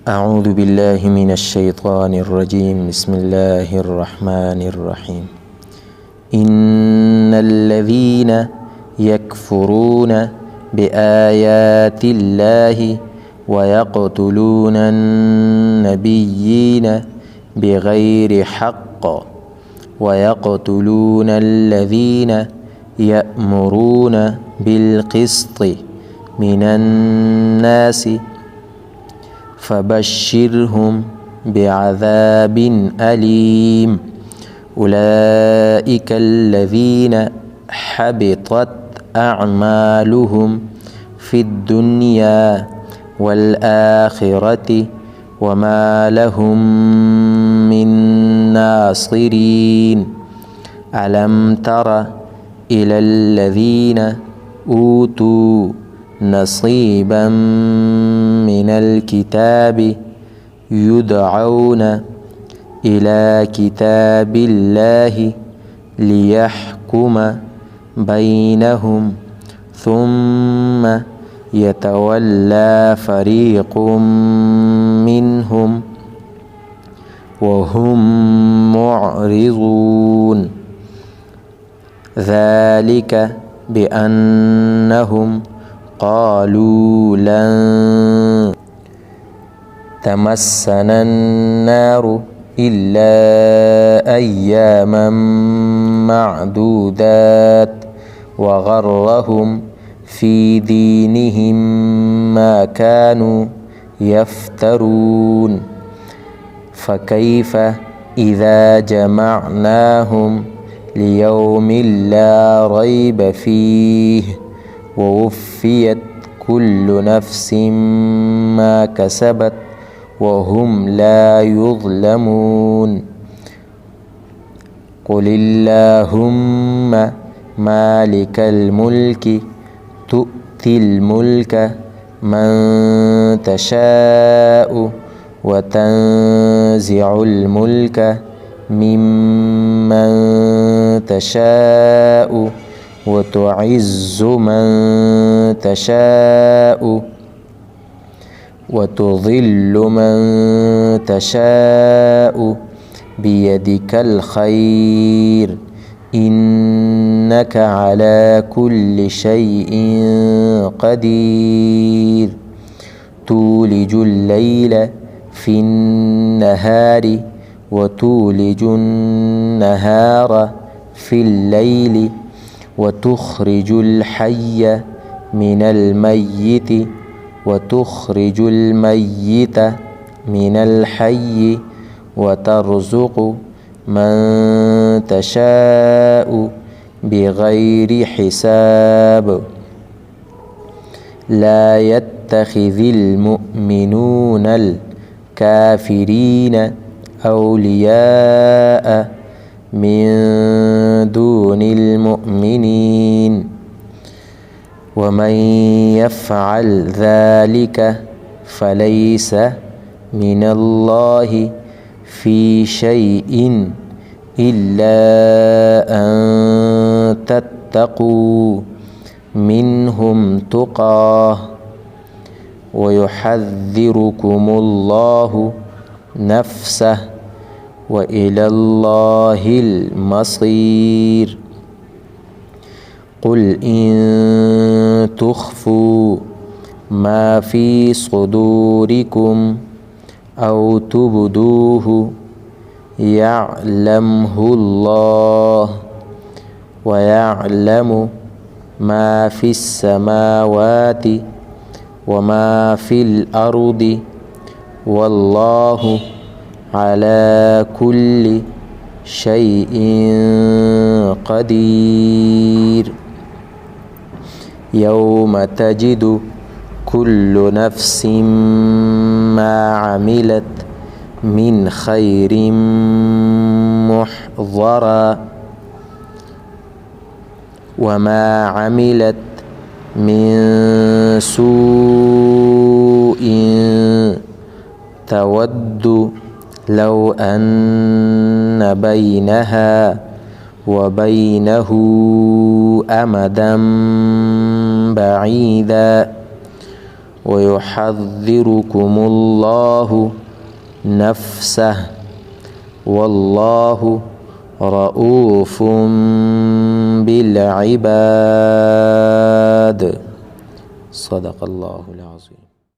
أعوذ بالله من الشيطان الرجيم. بسم الله الرحمن الرحيم. إن الذين يكفرون بآيات الله ويقتلون النبيين بغير حق ويقتلون الذين يأمرون بالقسط من الناس فبشرهم بعذاب أليم. أولئك الذين حبطت أعمالهم في الدنيا والآخرة وما لهم من ناصرين. ألم تر إلى الذين أوتوا نصيبا من الكتاب يدعون إلى كتاب الله ليحكم بينهم ثم يتولى فريق منهم وهم معرضون. ذلك بأنهم قالوا لن تمسنا النار إلا أياما معدودات وغرهم في دينهم ما كانوا يفترون. فكيف إذا جمعناهم ليوم لا ريب فيه ووفيت كل نفس ما كسبت وهم لا يظلمون. قل اللهم مالك الملك تؤتي الملك من تشاء وتنزع الملك ممن تشاء وتعز من تشاء وتضل من تشاء بيدك الخير إنك على كل شيء قدير. تولج الليل في النهار وتولج النهار في الليل وتخرج الحي من الميت وتخرج الميت من الحي وترزق من تشاء بغير حساب. لا يتخذ المؤمنون الكافرين أولياء من دون المؤمنين ومن يفعل ذلك فليس من الله في شيء إلا أن تتقوا منهم تقاه ويحذركم الله نفسه وإلى الله المصير. قل إن تخفوا ما في صدوركم أو تبدوه يعلمه الله ويعلم ما في السماوات وما في الأرض والله على كل شيء قدير. يوم تجد كل نفس ما عملت من خير محضرا وما عملت من سوء تود لو أن بينها وبينه أمدا بعيدا ويحذركم الله نفسه والله رؤوف بالعباد. صدق الله العظيم.